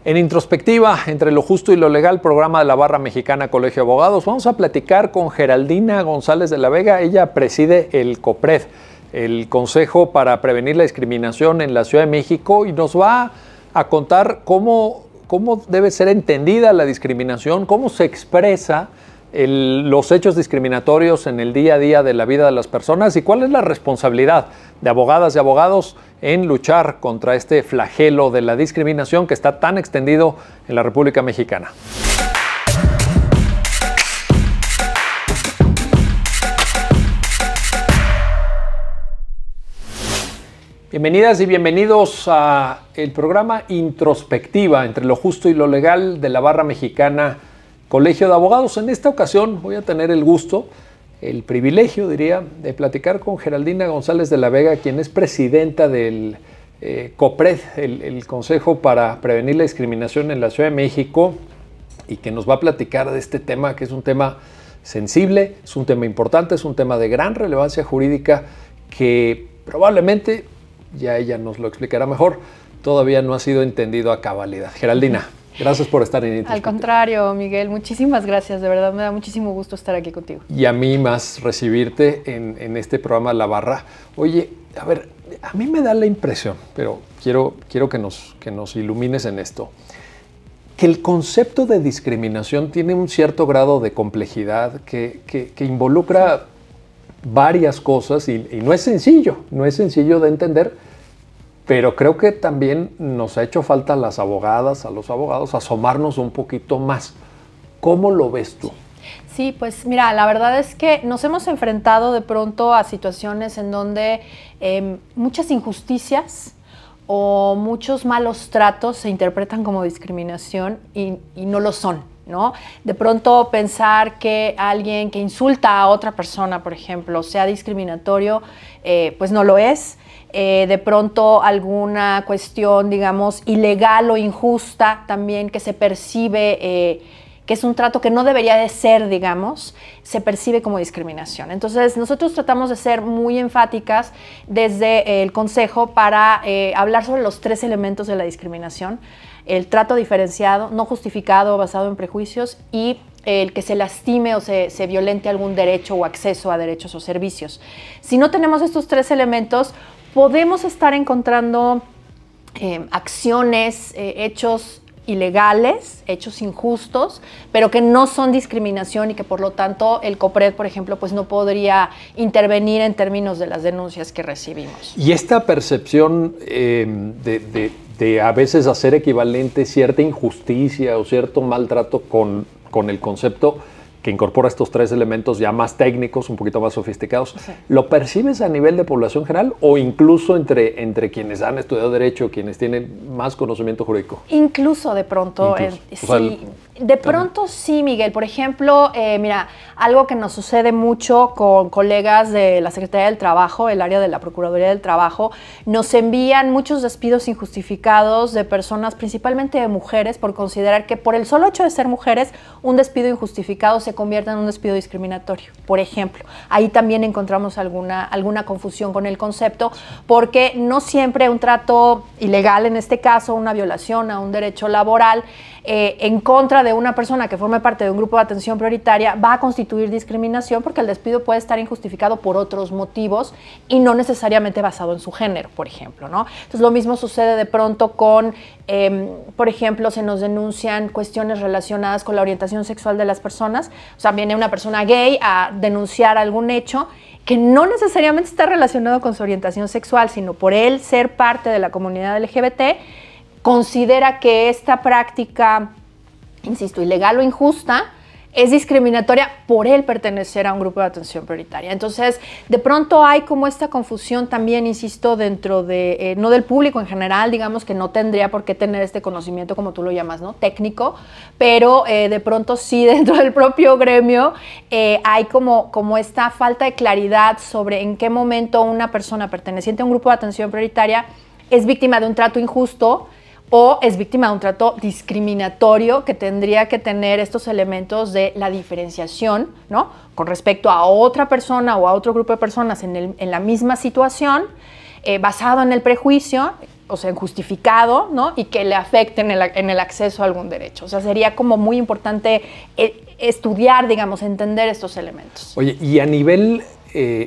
En Introspectiva, entre lo justo y lo legal, programa de la Barra Mexicana Colegio de Abogados, vamos a platicar con Geraldina González de la Vega. Ella preside el COPRED, el Consejo para Prevenir la Discriminación en la Ciudad de México, y nos va a contar cómo debe ser entendida la discriminación, cómo se expresa los hechos discriminatorios en el día a día de la vida de las personas y cuál es la responsabilidad de abogadas y abogados en luchar contra este flagelo de la discriminación que está tan extendido en la República Mexicana. Bienvenidas y bienvenidos a el programa Introspectiva, entre lo justo y lo legal, de la Barra Mexicana Colegio de Abogados. En esta ocasión voy a tener el gusto, el privilegio, diría, de platicar con Geraldina González de la Vega, quien es presidenta del COPRED, el Consejo para Prevenir la Discriminación en la Ciudad de México, y que nos va a platicar de este tema, que es un tema sensible, es un tema importante, es un tema de gran relevancia jurídica que probablemente, ya ella nos lo explicará mejor, todavía no ha sido entendido a cabalidad. Geraldina, gracias por estar en Introspectiva. Al contrario, Miguel, muchísimas gracias. De verdad, me da muchísimo gusto estar aquí contigo. Y a mí más recibirte en este programa La Barra. Oye, a ver, a mí me da la impresión, pero quiero que nos ilumines en esto, que el concepto de discriminación tiene un cierto grado de complejidad que involucra varias cosas y no es sencillo de entender. Pero creo que también nos ha hecho falta a las abogadas, a los abogados, asomarnos un poquito más. ¿Cómo lo ves tú? Sí, pues mira, la verdad es que nos hemos enfrentado de pronto a situaciones en donde muchas injusticias o muchos malos tratos se interpretan como discriminación y no lo son, ¿no? De pronto pensar que alguien que insulta a otra persona, por ejemplo, sea discriminatorio, pues no lo es. De pronto alguna cuestión, digamos, ilegal o injusta también que se percibe, que es un trato que no debería de ser, digamos, se percibe como discriminación. Entonces, nosotros tratamos de ser muy enfáticas desde el Consejo para hablar sobre los tres elementos de la discriminación: el trato diferenciado, no justificado, basado en prejuicios, y el que se lastime o se violente algún derecho o acceso a derechos o servicios. Si no tenemos estos tres elementos, podemos estar encontrando acciones, hechos ilegales, hechos injustos, pero que no son discriminación y que por lo tanto el COPRED, por ejemplo, pues no podría intervenir en términos de las denuncias que recibimos. Y esta percepción de a veces hacer equivalente cierta injusticia o cierto maltrato con el concepto que incorpora estos tres elementos ya más técnicos, un poquito más sofisticados, sí. ¿Lo percibes a nivel de población general o incluso entre quienes han estudiado Derecho, quienes tienen más conocimiento jurídico? Incluso de pronto, sí. De pronto sí, Miguel. Por ejemplo, mira, algo que nos sucede mucho con colegas de la Secretaría del Trabajo, el área de la Procuraduría del Trabajo, nos envían muchos despidos injustificados de personas, principalmente de mujeres, por considerar que por el solo hecho de ser mujeres, un despido injustificado se convierte en un despido discriminatorio, por ejemplo. Ahí también encontramos alguna confusión con el concepto, porque no siempre un trato ilegal, en este caso una violación a un derecho laboral, en contra de una persona que forme parte de un grupo de atención prioritaria, va a constituir discriminación, porque el despido puede estar injustificado por otros motivos y no necesariamente basado en su género, por ejemplo, ¿no? Entonces, lo mismo sucede de pronto con, por ejemplo, se nos denuncian cuestiones relacionadas con la orientación sexual de las personas. O sea, viene una persona gay a denunciar algún hecho que no necesariamente está relacionado con su orientación sexual, sino por él ser parte de la comunidad LGBT, considera que esta práctica, insisto, ilegal o injusta, es discriminatoria por él pertenecer a un grupo de atención prioritaria. Entonces, de pronto hay como esta confusión también, insisto, dentro de, no del público en general, digamos que no tendría por qué tener este conocimiento, como tú lo llamas, ¿no? Técnico, pero de pronto sí dentro del propio gremio hay como esta falta de claridad sobre en qué momento una persona perteneciente a un grupo de atención prioritaria es víctima de un trato injusto o es víctima de un trato discriminatorio, que tendría que tener estos elementos de la diferenciación, ¿no?, con respecto a otra persona o a otro grupo de personas en la misma situación, basado en el prejuicio, o sea, injustificado, ¿no? Y que le afecten en el acceso a algún derecho. O sea, sería como muy importante estudiar, digamos, entender estos elementos. Oye, y a nivel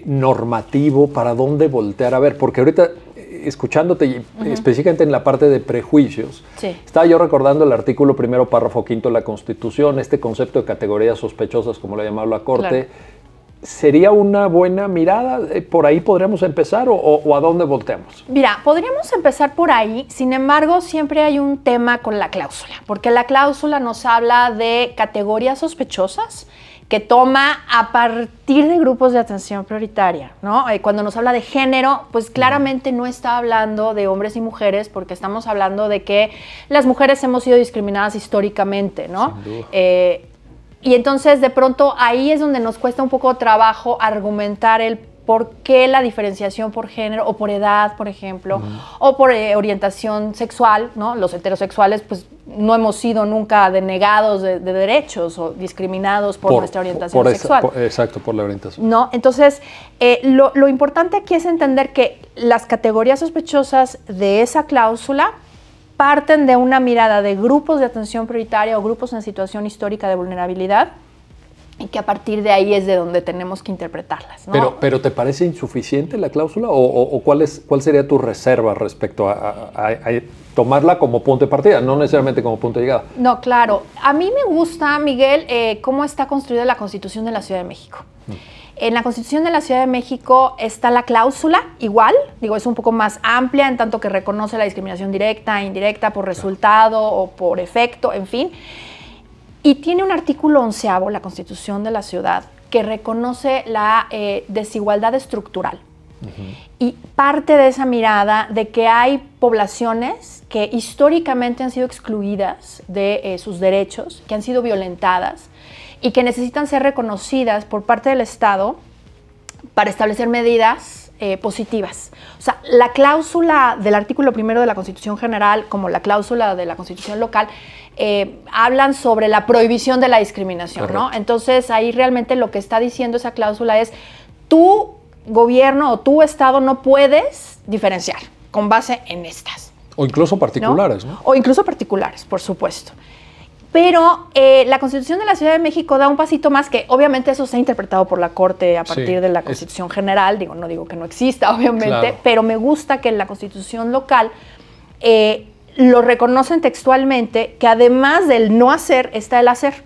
normativo, ¿para dónde voltear a ver? Porque ahorita, escuchándote específicamente en la parte de prejuicios, estaba yo recordando el artículo 1º, párrafo 5º de la Constitución, este concepto de categorías sospechosas, como lo ha llamado la Corte. Claro. ¿Sería una buena mirada? ¿Por ahí podríamos empezar o a dónde volteamos? Mira, podríamos empezar por ahí. Sin embargo, siempre hay un tema con la cláusula, porque la cláusula nos habla de categorías sospechosas que toma a partir de grupos de atención prioritaria, ¿no? Cuando nos habla de género, pues claramente no está hablando de hombres y mujeres, porque estamos hablando de que las mujeres hemos sido discriminadas históricamente, ¿no? Sin duda. Y entonces, de pronto, ahí es donde nos cuesta un poco trabajo argumentar el por qué la diferenciación por género o por edad, por ejemplo, o por orientación sexual, ¿no? Los heterosexuales, pues, no hemos sido nunca denegados de derechos o discriminados por nuestra orientación sexual. Exacto, por la orientación. ¿No? Entonces, lo importante aquí es entender que las categorías sospechosas de esa cláusula parten de una mirada de grupos de atención prioritaria o grupos en situación histórica de vulnerabilidad y que a partir de ahí es de donde tenemos que interpretarlas, ¿no? ¿Pero te parece insuficiente la cláusula o cuál sería tu reserva respecto a tomarla como punto de partida, no necesariamente como punto de llegada? No, claro. A mí me gusta, Miguel, cómo está construida la Constitución de la Ciudad de México. En la Constitución de la Ciudad de México está la cláusula, igual, digo, es un poco más amplia en tanto que reconoce la discriminación directa, indirecta, por resultado o por efecto, en fin. Y tiene un artículo 11º, la Constitución de la Ciudad, que reconoce la desigualdad estructural. Y parte de esa mirada de que hay poblaciones que históricamente han sido excluidas de sus derechos, que han sido violentadas, y que necesitan ser reconocidas por parte del Estado para establecer medidas positivas. O sea, la cláusula del artículo 1º de la Constitución General, como la cláusula de la Constitución Local, hablan sobre la prohibición de la discriminación, ¿no? Entonces, ahí realmente lo que está diciendo esa cláusula es, tu gobierno o tu Estado no puedes diferenciar con base en estas. O incluso particulares, ¿no? O incluso particulares, por supuesto. Pero la Constitución de la Ciudad de México da un pasito más, que obviamente eso se ha interpretado por la Corte a partir de la Constitución General. No digo que no exista, obviamente, pero me gusta que en la Constitución local lo reconocen textualmente, que además del no hacer está el hacer.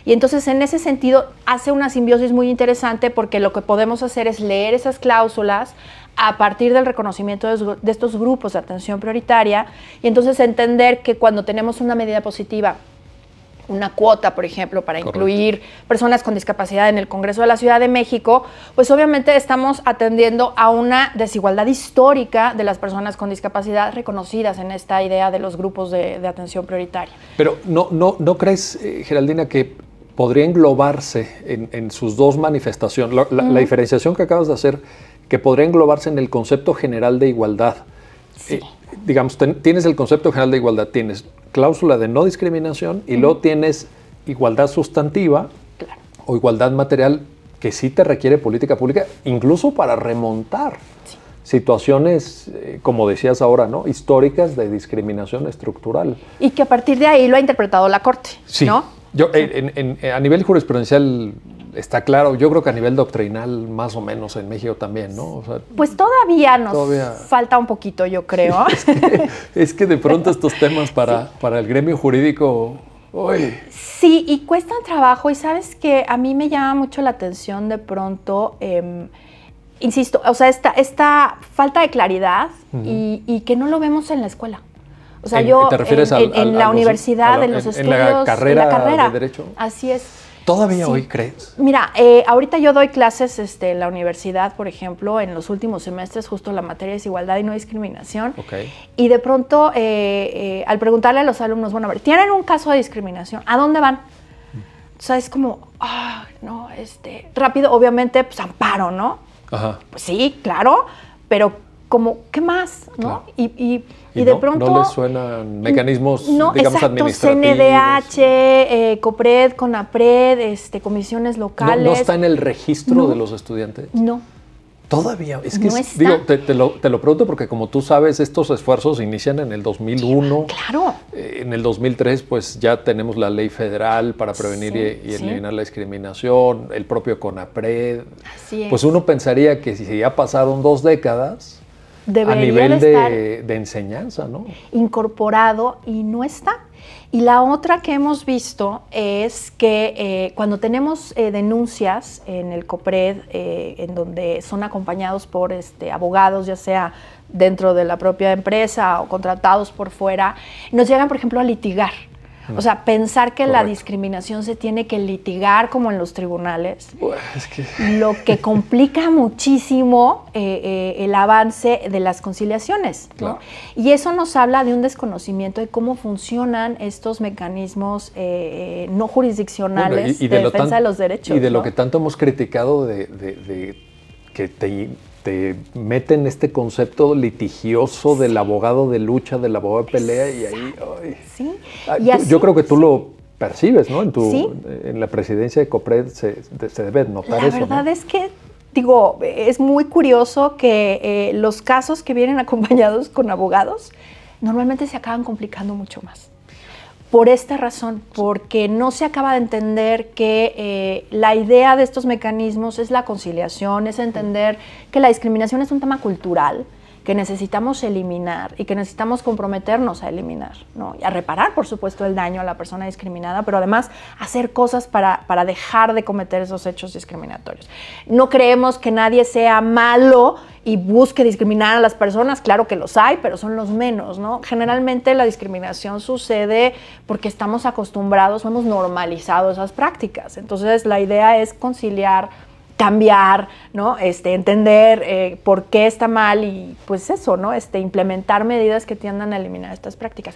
Y entonces en ese sentido hace una simbiosis muy interesante, porque lo que podemos hacer es leer esas cláusulas a partir del reconocimiento de estos grupos de atención prioritaria, y entonces entender que cuando tenemos una medida positiva, una cuota, por ejemplo, para incluir personas con discapacidad en el Congreso de la Ciudad de México, pues obviamente estamos atendiendo a una desigualdad histórica de las personas con discapacidad reconocidas en esta idea de los grupos de atención prioritaria. Pero ¿no crees, Geraldina, que podría englobarse en sus dos manifestaciones, la diferenciación que acabas de hacer, que podría englobarse en el concepto general de igualdad? Sí. Digamos, tienes el concepto general de igualdad, tienes cláusula de no discriminación y luego tienes igualdad sustantiva o igualdad material, que sí te requiere política pública, incluso para remontar situaciones, como decías ahora, ¿no? Históricas de discriminación estructural. Y que a partir de ahí lo ha interpretado la Corte, ¿no? Yo, a nivel jurisprudencial está claro, yo creo que a nivel doctrinal más o menos en México también, ¿no? O sea, pues todavía nos falta un poquito, yo creo. Es que de pronto estos temas para el gremio jurídico... ¡Uy! Sí, y cuestan trabajo, y sabes que a mí me llama mucho la atención de pronto, insisto, o sea, esta falta de claridad y que no lo vemos en la escuela. O sea, ¿te refieres en la universidad, en los estudios, en la carrera de Derecho? Así es. ¿Todavía hoy crees? Mira, ahorita yo doy clases en la universidad, por ejemplo, en los últimos semestres, justo la materia de desigualdad y no discriminación. Y de pronto, al preguntarle a los alumnos, bueno, a ver, ¿tienen un caso de discriminación? ¿A dónde van? O sea, es como, no, rápido, obviamente, pues amparo, ¿no? Ajá. Pues sí, claro, pero como, ¿qué más? ¿No? Claro. Y de pronto... ¿No les suenan mecanismos, digamos, exacto, administrativos? CNDH, COPRED, CONAPRED, comisiones locales. ¿No está en el registro de los estudiantes? No. Todavía, es que no digo, te lo pregunto porque como tú sabes, estos esfuerzos inician en el 2001. Claro. En el 2003 pues ya tenemos la ley federal para prevenir y eliminar la discriminación, el propio CONAPRED. Así es. Pues uno pensaría que si ya pasaron 2 décadas, debería a nivel de enseñanza, ¿no? Incorporado y no está. Y la otra que hemos visto es que cuando tenemos denuncias en el COPRED, en donde son acompañados por abogados, ya sea dentro de la propia empresa o contratados por fuera, nos llegan, por ejemplo, a litigar. O sea, pensar que la discriminación se tiene que litigar como en los tribunales, lo que complica muchísimo el avance de las conciliaciones, ¿no? Claro. Y eso nos habla de un desconocimiento de cómo funcionan estos mecanismos no jurisdiccionales de defensa de los derechos. Y de lo que tanto hemos criticado de que te meten este concepto litigioso del abogado de lucha, del abogado de pelea, y ahí... Ay. Sí. Y así, yo creo que tú lo percibes, ¿no? En la presidencia de COPRED se debe notar eso. La verdad es que, digo, es muy curioso que los casos que vienen acompañados con abogados normalmente se acaban complicando mucho más. Por esta razón, porque no se acaba de entender que la idea de estos mecanismos es la conciliación, es entender que la discriminación es un tema cultural que necesitamos eliminar y que necesitamos comprometernos a eliminar, ¿no? Y a reparar, por supuesto, el daño a la persona discriminada, pero además hacer cosas para dejar de cometer esos hechos discriminatorios. No creemos que nadie sea malo y busque discriminar a las personas, claro que los hay, pero son los menos, ¿no? Generalmente la discriminación sucede porque estamos acostumbrados o hemos normalizado esas prácticas. Entonces la idea es conciliar, cambiar, ¿no? Entender por qué está mal y pues eso, ¿no? Implementar medidas que tiendan a eliminar estas prácticas.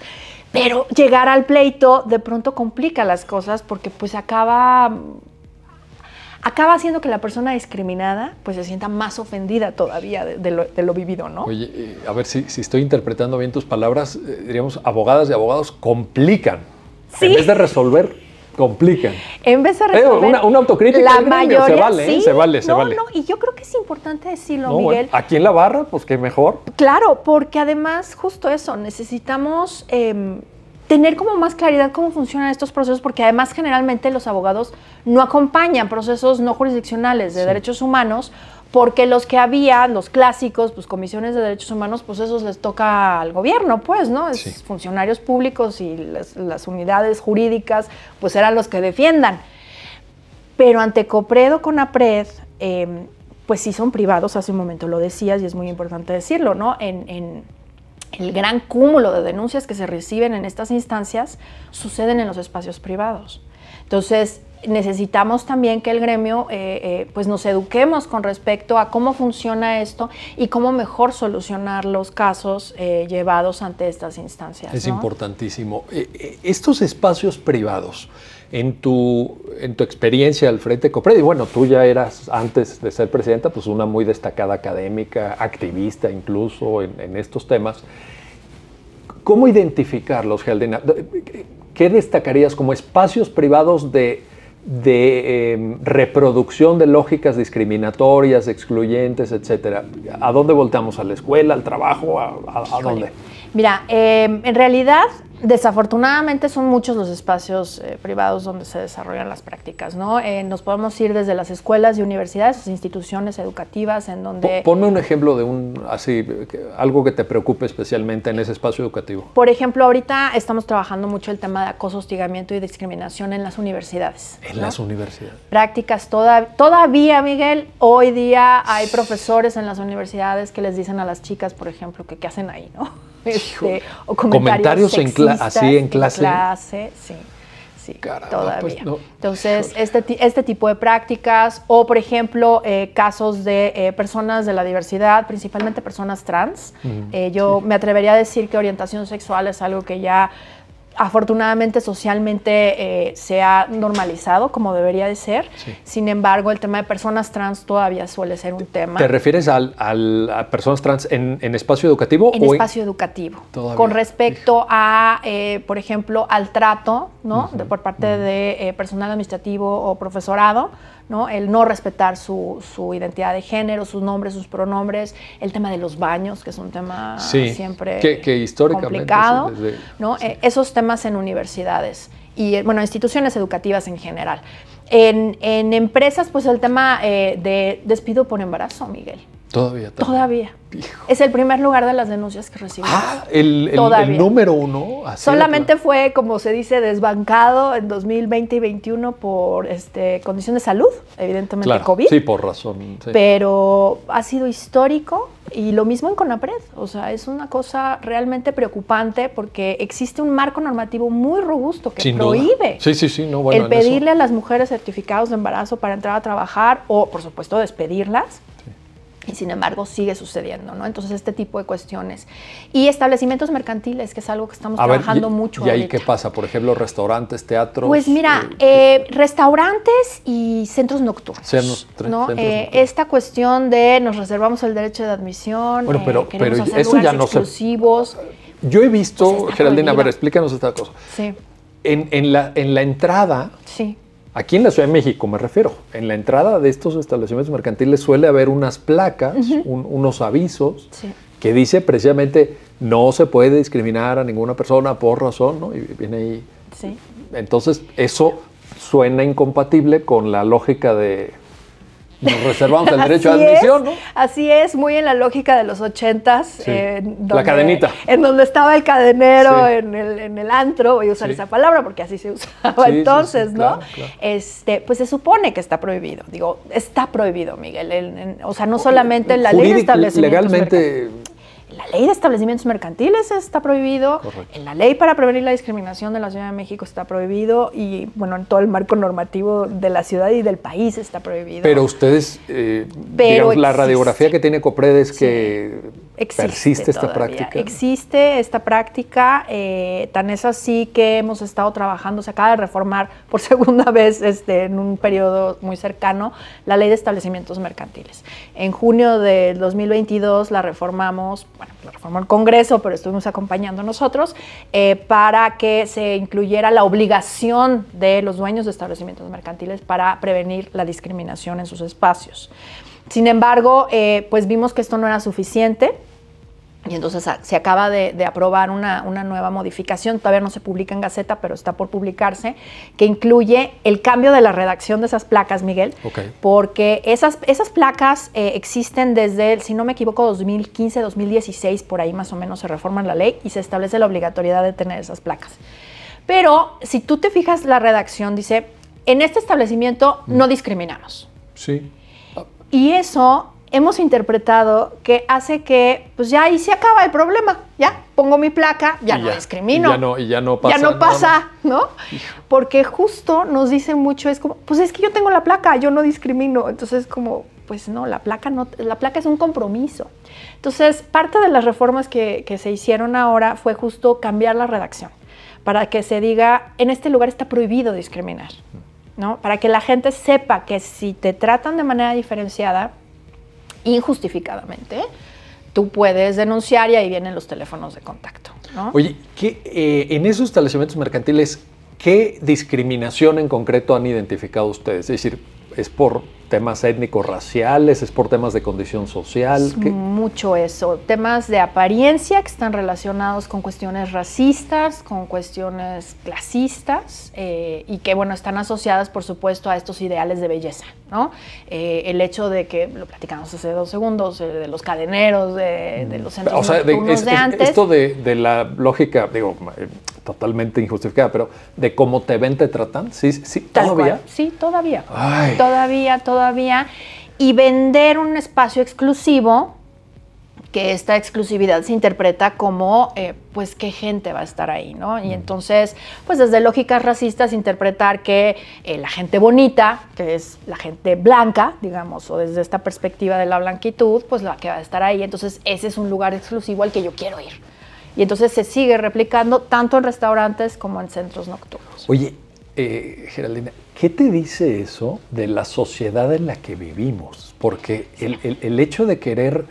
Pero llegar al pleito de pronto complica las cosas porque pues acaba haciendo que la persona discriminada pues se sienta más ofendida todavía de lo vivido, ¿no? Oye, a ver si estoy interpretando bien tus palabras, diríamos, abogadas y abogados complican. Sí. En vez de resolver, complican. En vez de resolver, una autocrítica la mayoría se vale, sí, se vale. No, y yo creo que es importante decirlo, Miguel. Bueno, aquí en la barra, pues qué mejor. Claro, porque además justo eso, necesitamos tener como más claridad cómo funcionan estos procesos, porque además generalmente los abogados no acompañan procesos no jurisdiccionales de derechos humanos, porque los que había, los clásicos, pues comisiones de derechos humanos, pues esos les toca al gobierno, pues, ¿no? Es funcionarios públicos y las unidades jurídicas, pues eran los que defiendan. Pero ante COPRED o CONAPRED, pues sí son privados, hace un momento lo decías y es muy importante decirlo, ¿no? En el gran cúmulo de denuncias que se reciben en estas instancias suceden en los espacios privados. Entonces, necesitamos también que el gremio pues nos eduquemos con respecto a cómo funciona esto y cómo mejor solucionar los casos llevados ante estas instancias. Es importantísimo. Estos espacios privados, en tu experiencia al frente de COPRED, y bueno, tú ya eras, antes de ser presidenta, pues una muy destacada académica, activista incluso en estos temas. ¿Cómo identificarlos, Geraldina? ¿Qué destacarías como espacios privados de reproducción de lógicas discriminatorias, excluyentes, etcétera? ¿A dónde volteamos? ¿A la escuela, al trabajo? ¿A dónde? Mira, en realidad, desafortunadamente son muchos los espacios privados donde se desarrollan las prácticas, ¿no? Nos podemos ir desde las escuelas y universidades, las instituciones educativas en donde... Ponme un ejemplo de algo que te preocupe especialmente en ese espacio educativo. Por ejemplo, ahorita estamos trabajando mucho el tema de acoso, hostigamiento y discriminación en las universidades. En las universidades. Prácticas todavía, Miguel, hoy día hay profesores en las universidades que les dicen a las chicas, por ejemplo, que qué hacen ahí, ¿no? O comentarios así en clase. Sí, caramba, todavía. Pues no. Entonces, este tipo de prácticas, o por ejemplo, casos de personas de la diversidad, principalmente personas trans. Yo me atrevería a decir que orientación sexual es algo que ya afortunadamente socialmente se ha normalizado como debería de ser. Sin embargo, el tema de personas trans todavía suele ser un tema. ¿Te refieres a personas trans en espacio educativo? En espacio educativo. Todavía. Con respecto a, por ejemplo, al trato, ¿no? Por parte de personal administrativo o profesorado, ¿no? El no respetar su identidad de género, sus nombres, sus pronombres, el tema de los baños, que es un tema siempre que históricamente complicado, ¿no? Sí. Esos temas en universidades y, bueno, instituciones educativas en general. En empresas, pues el tema de despido por embarazo, Miguel. Todavía. Es el primer lugar de las denuncias que recibimos. El número uno. Solamente fue, como se dice, desbancado en 2020 y 2021 por condición de salud, evidentemente, claro, COVID. Sí, por razón. Sí. Pero ha sido histórico y lo mismo en CONAPRED. O sea, es una cosa realmente preocupante porque existe un marco normativo muy robusto que prohíbe el pedirle a las mujeres certificados de embarazo para entrar a trabajar o, por supuesto, despedirlas. Y sin embargo sigue sucediendo, ¿no? Entonces este tipo de cuestiones. Y establecimientos mercantiles, que es algo que estamos trabajando mucho ¿Y ahí qué pasa? Por ejemplo, restaurantes, teatros. Pues mira, restaurantes y centros nocturnos. ¿no? Esta cuestión de nos reservamos el derecho de admisión, bueno, pero hacer eso ya no exclusivos. Yo he visto, Geraldina, a ver, explícanos esta cosa. Sí. En la entrada. Sí. Aquí en la Ciudad de México me refiero, en la entrada de estos establecimientos mercantiles suele haber unas placas, unos avisos que dice precisamente no se puede discriminar a ninguna persona por razón, ¿no? Y viene ahí. Sí. Entonces eso suena incompatible con la lógica de nos reservamos el derecho de admisión, ¿no? Así es, muy en la lógica de los 80s. La cadenita. En donde estaba el cadenero, en el antro, voy a usar esa palabra porque así se usaba entonces, ¿no? Claro. Pues se supone que está prohibido. Digo, está prohibido, Miguel. O sea, no solamente en la ley de establecimientos legalmente. La ley de establecimientos mercantiles está prohibido, en la ley para prevenir la discriminación de la Ciudad de México está prohibido y, bueno, en todo el marco normativo de la ciudad y del país está prohibido. Pero ustedes, digamos, la radiografía que tiene COPRED es que persiste esta práctica. Existe esta práctica, tan es así que hemos estado trabajando, se acaba de reformar por segunda vez en un periodo muy cercano la ley de establecimientos mercantiles. En junio del 2022 la reformamos, bueno, la reformó el Congreso, pero estuvimos acompañando nosotros, para que se incluyera la obligación de los dueños de establecimientos mercantiles para prevenir la discriminación en sus espacios. Sin embargo, pues vimos que esto no era suficiente y entonces se acaba de aprobar una nueva modificación, todavía no se publica en Gaceta, pero está por publicarse, que incluye el cambio de la redacción de esas placas, Miguel, porque esas placas existen desde, si no me equivoco, 2015, 2016, por ahí más o menos se reforma la ley y se establece la obligatoriedad de tener esas placas. Pero si tú te fijas, la redacción dice, en este establecimiento no discriminamos. Sí. Y eso hemos interpretado que hace que, pues ya ahí se acaba el problema. Ya pongo mi placa, ya no discrimino. Y ya no pasa. Ya no pasa, ¿no? Porque justo nos dice mucho, es como, pues es que yo tengo la placa, yo no discrimino. Entonces como, pues no, la placa es un compromiso. Entonces, parte de las reformas que se hicieron ahora fue justo cambiar la redacción para que se diga, en este lugar está prohibido discriminar, ¿no? Para que la gente sepa que si te tratan de manera diferenciada, injustificadamente, tú puedes denunciar y ahí vienen los teléfonos de contacto, ¿no? Oye, en esos establecimientos mercantiles, ¿qué discriminación en concreto han identificado ustedes? Es decir, ¿es por temas étnicos, raciales? ¿Es por temas de condición social? Mucho eso. Temas de apariencia que están relacionados con cuestiones racistas, con cuestiones clasistas y que, bueno, están asociadas, por supuesto, a estos ideales de belleza, ¿no? El hecho de que, lo platicamos hace 2 segundos, de los cadeneros, de los centros nocturnos de antes. Esto de la lógica, digo, totalmente injustificada, pero de cómo te ven, te tratan, ¿sí todavía? Sí, todavía. Todavía. Y vender un espacio exclusivo, que esta exclusividad se interpreta como, pues, qué gente va a estar ahí, ¿no? Y entonces, pues, desde lógicas racistas, interpretar que la gente bonita, que es la gente blanca, digamos, o desde esta perspectiva de la blanquitud, pues, la que va a estar ahí. Entonces, ese es un lugar exclusivo al que yo quiero ir. Y entonces se sigue replicando tanto en restaurantes como en centros nocturnos. Oye, Geraldina, ¿qué te dice eso de la sociedad en la que vivimos? Porque el hecho de querer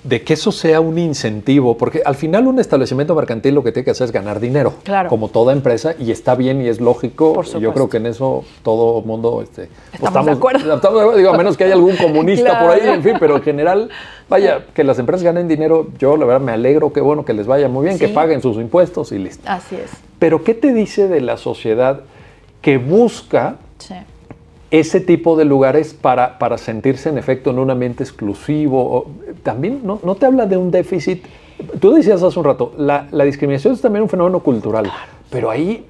de que eso sea un incentivo, porque al final un establecimiento mercantil lo que tiene que hacer es ganar dinero, claro, como toda empresa, y está bien y es lógico. Por supuesto. Yo creo que en eso todo el mundo estamos de acuerdo. Digo, a menos que haya algún comunista Claro. por ahí, en fin, pero en general, vaya, que las empresas ganen dinero, yo la verdad me alegro, qué bueno que les vaya muy bien, Sí. que paguen sus impuestos y listo. Así es. Pero ¿qué te dice de la sociedad que busca Sí. ese tipo de lugares para sentirse en efecto en un ambiente exclusivo? También no te habla de un déficit. Tú decías hace un rato, la discriminación es también un fenómeno cultural, pero ahí,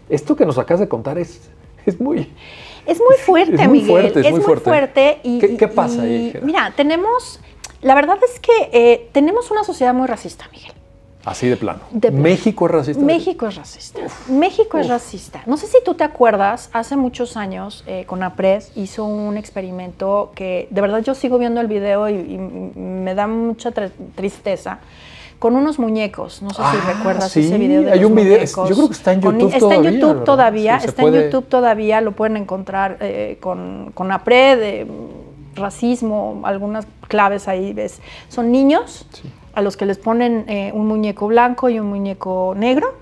esto que nos acabas de contar es muy... Es muy fuerte, es muy Miguel. fuerte, es muy fuerte. Y, ¿Qué pasa ahí, Gerardo? Mira, la verdad es que tenemos una sociedad muy racista, Miguel. Así de plano. De plano. ¿México es racista? México es racista. México es racista. No sé si tú te acuerdas, hace muchos años, CONAPRED hizo un experimento que de verdad yo sigo viendo el video y me da mucha tristeza, con unos muñecos. No sé si recuerdas sí, ese video de hay los un video, muñecos. yo creo que está en YouTube Está todavía. en YouTube todavía, Sí, está en YouTube todavía, lo pueden encontrar con CONAPRED, racismo, algunas claves ahí, ¿ves? Son niños a los que les ponen un muñeco blanco y un muñeco negro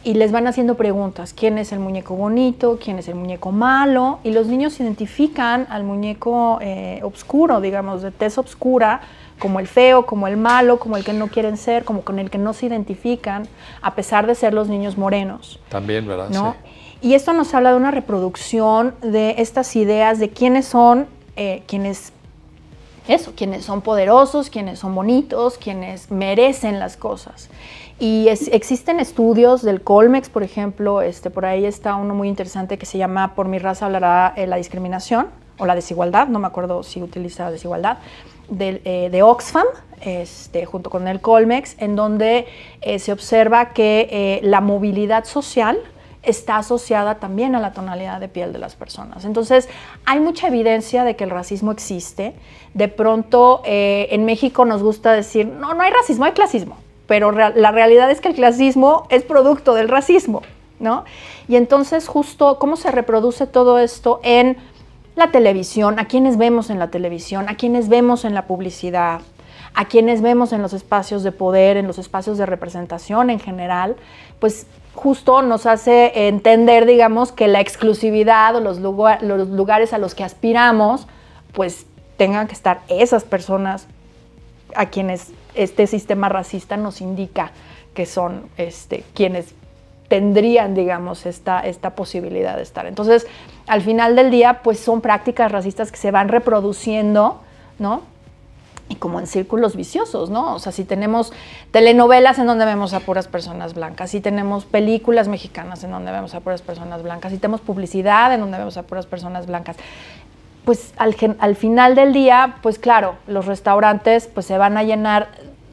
y les van haciendo preguntas. ¿Quién es el muñeco bonito? ¿Quién es el muñeco malo? Y los niños identifican al muñeco oscuro, digamos, de tez oscura, como el feo, como el malo, como el que no quieren ser, como con el que no se identifican, a pesar de ser los niños morenos. También, ¿verdad? ¿No? Sí. Y esto nos habla de una reproducción de estas ideas de quiénes son, quienes son poderosos, quienes son bonitos, quienes merecen las cosas. Y existen estudios del Colmex, por ejemplo, por ahí está uno muy interesante que se llama Por mi raza hablará la discriminación o la desigualdad, no me acuerdo si utiliza desigualdad, de Oxfam, junto con el Colmex, en donde se observa que la movilidad social está asociada también a la tonalidad de piel de las personas. Entonces, hay mucha evidencia de que el racismo existe. De pronto, en México nos gusta decir, no hay racismo, hay clasismo. Pero la realidad es que el clasismo es producto del racismo, ¿no? Y entonces, justo, ¿cómo se reproduce todo esto en la televisión? ¿A quiénes vemos en la televisión? ¿A quiénes vemos en la publicidad? ¿A quiénes vemos en los espacios de poder, en los espacios de representación en general? Pues justo nos hace entender, digamos, que la exclusividad o los lugares a los que aspiramos, pues tengan que estar esas personas a quienes este sistema racista nos indica que son quienes tendrían, digamos, esta posibilidad de estar. Entonces, al final del día, pues son prácticas racistas que se van reproduciendo, ¿no? Y como en círculos viciosos, ¿no? O sea, si tenemos telenovelas en donde vemos a puras personas blancas, si tenemos películas mexicanas en donde vemos a puras personas blancas, si tenemos publicidad en donde vemos a puras personas blancas, pues al final del día, pues claro, los restaurantes pues se van a llenar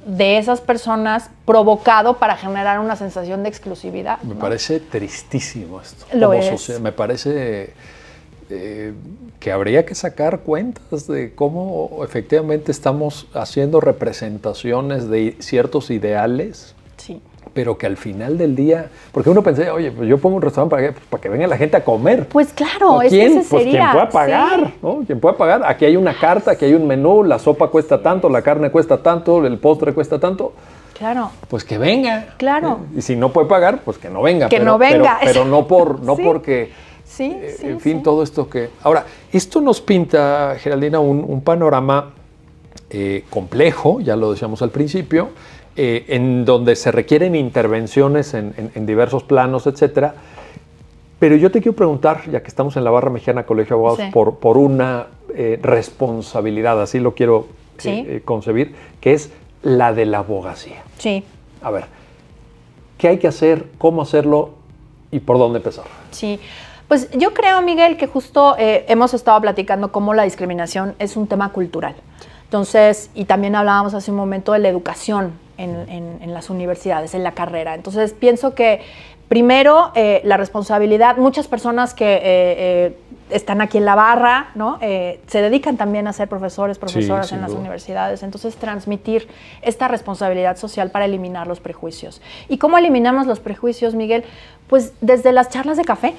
de esas personas provocado para generar una sensación de exclusividad, ¿no? Me parece tristísimo esto. Lo es. Me parece que habría que sacar cuentas de cómo efectivamente estamos haciendo representaciones de ciertos ideales, sí, pero que al final del día, porque uno pensé, oye, pues yo pongo un restaurante para que venga la gente a comer. Pues claro, es que ese sería. Pues quien pueda pagar, sí, ¿no? Quien pueda pagar. Aquí hay una carta, aquí hay un menú, la sopa cuesta tanto, la carne cuesta tanto, el postre cuesta tanto. Claro. Pues que venga. Claro. Y si no puede pagar, pues que no venga. Que no venga. Pero no Sí. porque... Sí, en fin, todo esto que... Ahora, esto nos pinta, Geraldina, un panorama complejo, ya lo decíamos al principio, en donde se requieren intervenciones en diversos planos, etcétera. Pero yo te quiero preguntar, ya que estamos en la Barra Mexicana Colegio de Abogados, sí, por una responsabilidad, así lo quiero sí, concebir, que es la de la abogacía. Sí. A ver, ¿qué hay que hacer, cómo hacerlo y por dónde empezar? Sí. Pues yo creo, Miguel, que justo hemos estado platicando cómo la discriminación es un tema cultural. Entonces, y también hablábamos hace un momento de la educación en las universidades, en la carrera. Entonces, pienso que primero la responsabilidad, muchas personas que están aquí en la barra, ¿no? Se dedican también a ser profesoras Sí, en las universidades. Entonces, transmitir esta responsabilidad social para eliminar los prejuicios. ¿Y cómo eliminamos los prejuicios, Miguel? Pues desde las charlas de café,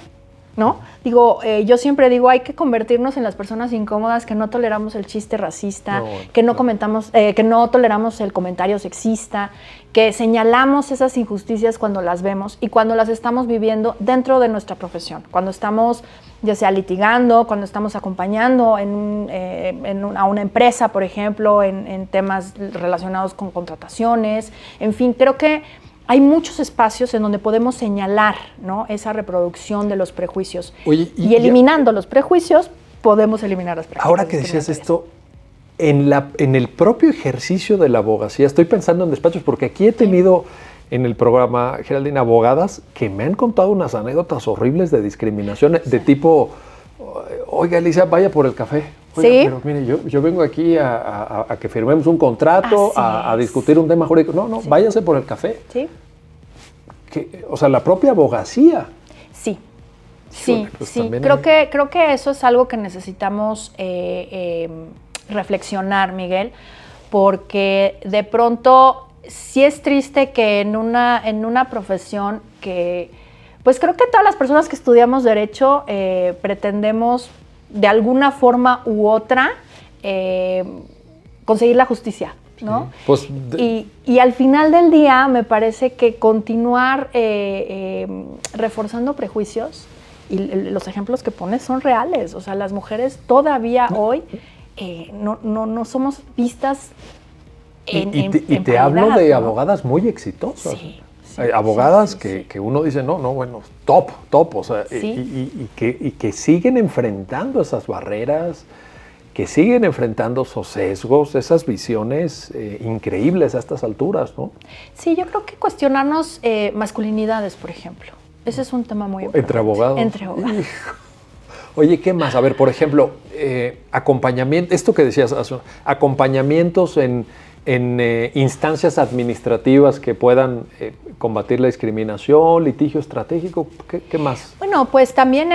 ¿no? Digo, yo siempre digo, hay que convertirnos en las personas incómodas que no toleramos el chiste racista, que no comentamos, que no toleramos el comentario sexista, que señalamos esas injusticias cuando las vemos y cuando las estamos viviendo dentro de nuestra profesión, cuando estamos ya sea litigando, cuando estamos acompañando a una empresa, por ejemplo, en temas relacionados con contrataciones, en fin, creo que hay muchos espacios en donde podemos señalar, ¿no?, esa reproducción de los prejuicios. Oye, y eliminando los prejuicios, podemos eliminar las prácticas. Ahora que decías esto, en el propio ejercicio de la abogacía, estoy pensando en despachos, porque aquí he tenido en el programa, Geraldine, abogadas que me han contado unas anécdotas horribles de discriminación, de tipo, oiga, Alicia, vaya por el café. Oiga, ¿sí? Pero mire, yo vengo aquí a que firmemos un contrato, a discutir un tema jurídico. No, váyase por el café. Sí. O sea, la propia abogacía. Sí. Sí, pues creo que eso es algo que necesitamos reflexionar, Miguel, porque de pronto sí es triste que en una profesión que, pues creo que todas las personas que estudiamos Derecho pretendemos de alguna forma u otra conseguir la justicia, ¿no? Sí, pues y al final del día me parece que continuar reforzando prejuicios, y los ejemplos que pones son reales, o sea, las mujeres todavía hoy no somos vistas y te hablo de abogadas muy exitosas. Sí, abogadas que uno dice, bueno, top, o sea, y que siguen enfrentando esas barreras, que siguen enfrentando esos sesgos, esas visiones increíbles a estas alturas, ¿no? Sí, yo creo que cuestionarnos masculinidades, por ejemplo. Ese es un tema muy importante. ¿Entre abogados? Entre abogados. Oye, ¿qué más? A ver, por ejemplo, acompañamiento, esto que decías, acompañamientos en instancias administrativas que puedan combatir la discriminación, litigio estratégico, ¿qué más? Bueno, pues también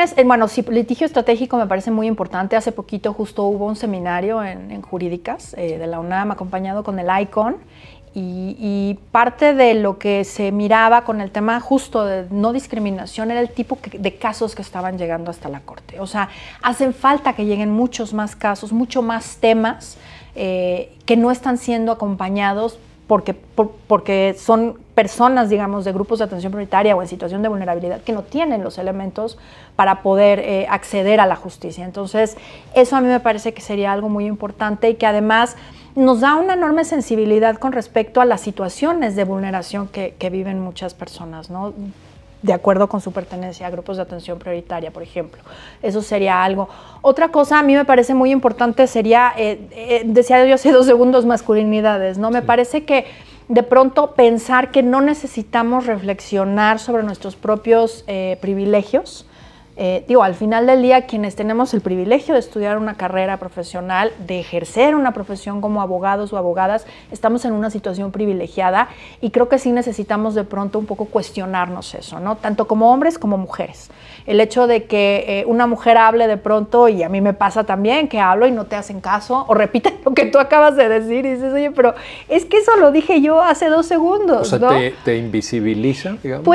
sí, litigio estratégico me parece muy importante. Hace poquito justo hubo un seminario en jurídicas de la UNAM acompañado con el ICON, y parte de lo que se miraba con el tema justo de no discriminación era el tipo de casos que estaban llegando hasta la Corte. O sea, hacen falta que lleguen muchos más casos, mucho más temas que no están siendo acompañados porque son personas, digamos, de grupos de atención prioritaria o en situación de vulnerabilidad que no tienen los elementos para poder acceder a la justicia. Entonces, eso a mí me parece que sería algo muy importante y que además nos da una enorme sensibilidad con respecto a las situaciones de vulneración que viven muchas personas, ¿no?, de acuerdo con su pertenencia a grupos de atención prioritaria, por ejemplo. Eso sería algo. Otra cosa a mí me parece muy importante sería, decía yo hace 2 segundos, masculinidades, ¿no? Me parece que de pronto pensar que no necesitamos reflexionar sobre nuestros propios privilegios. Al final del día, quienes tenemos el privilegio de estudiar una carrera profesional, de ejercer una profesión como abogados o abogadas, estamos en una situación privilegiada y creo que sí necesitamos de pronto un poco cuestionarnos eso, ¿no? Tanto como hombres como mujeres. El hecho de que una mujer hable de pronto, y a mí me pasa también, que hablo y no te hacen caso, o repiten lo que tú acabas de decir y dices, oye, pero es que eso lo dije yo hace 2 segundos, o sea, ¿no? ¿te invisibiliza, digamos?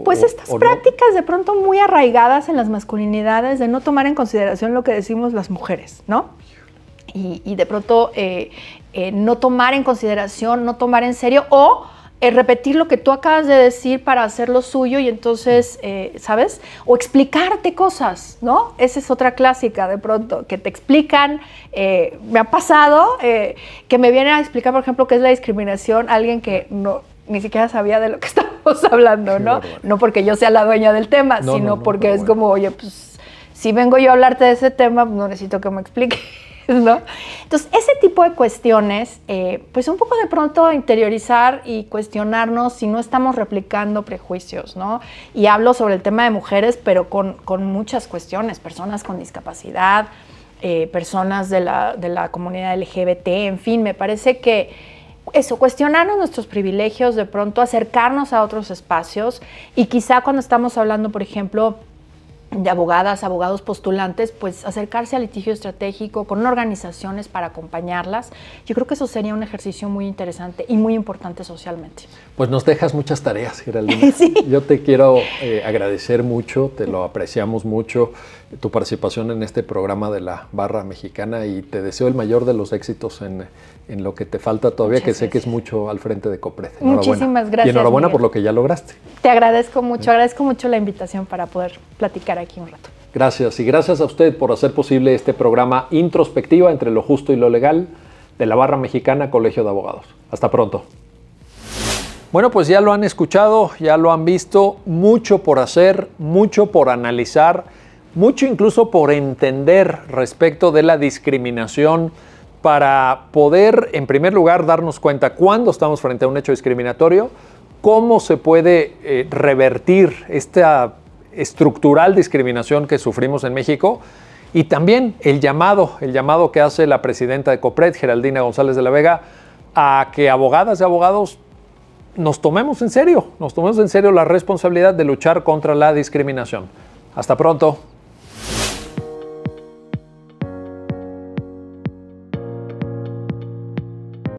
Pues estas prácticas de pronto muy arraigadas en las masculinidades, de no tomar en consideración lo que decimos las mujeres, ¿no? Y de pronto no tomar en consideración, no tomar en serio, o repetir lo que tú acabas de decir para hacer lo suyo y entonces, ¿sabes? O explicarte cosas, ¿no? Esa es otra clásica de pronto, que te explican. Me ha pasado que me vienen a explicar, por ejemplo, qué es la discriminación, alguien que ni siquiera sabía de lo que estábamos hablando, ¿no? No porque yo sea la dueña del tema, sino porque es como, oye, pues, si vengo yo a hablarte de ese tema, no necesito que me expliques, ¿no? Entonces, ese tipo de cuestiones, pues un poco de pronto interiorizar y cuestionarnos si no estamos replicando prejuicios, ¿no? Y hablo sobre el tema de mujeres, pero con muchas cuestiones, personas con discapacidad, personas de la comunidad LGBT, en fin, me parece que eso, cuestionarnos nuestros privilegios, de pronto acercarnos a otros espacios y quizá cuando estamos hablando, por ejemplo, abogadas, abogados postulantes, pues acercarse al litigio estratégico con organizaciones para acompañarlas. Yo creo que eso sería un ejercicio muy interesante y muy importante socialmente. Pues nos dejas muchas tareas, Geraldina. Sí. Yo te quiero agradecer mucho, te lo apreciamos mucho, tu participación en este programa de la Barra Mexicana, y te deseo el mayor de los éxitos en lo que te falta todavía, muchas que sé gracias. Que es mucho al frente de COPRED. Muchísimas gracias. Y enhorabuena, Miguel, por lo que ya lograste. Te agradezco mucho la invitación para poder platicar aquí un rato. Gracias, y gracias a usted por hacer posible este programa Introspectiva entre lo justo y lo legal de la Barra Mexicana Colegio de Abogados. Hasta pronto. Bueno, pues ya lo han escuchado, ya lo han visto, mucho por hacer, mucho por analizar, mucho incluso por entender respecto de la discriminación, para poder, en primer lugar, darnos cuenta cuándo estamos frente a un hecho discriminatorio, cómo se puede revertir esta estructural discriminación que sufrimos en México, y también el llamado que hace la presidenta de COPRED, Geraldina González de la Vega, a que abogadas y abogados nos tomemos en serio la responsabilidad de luchar contra la discriminación. Hasta pronto.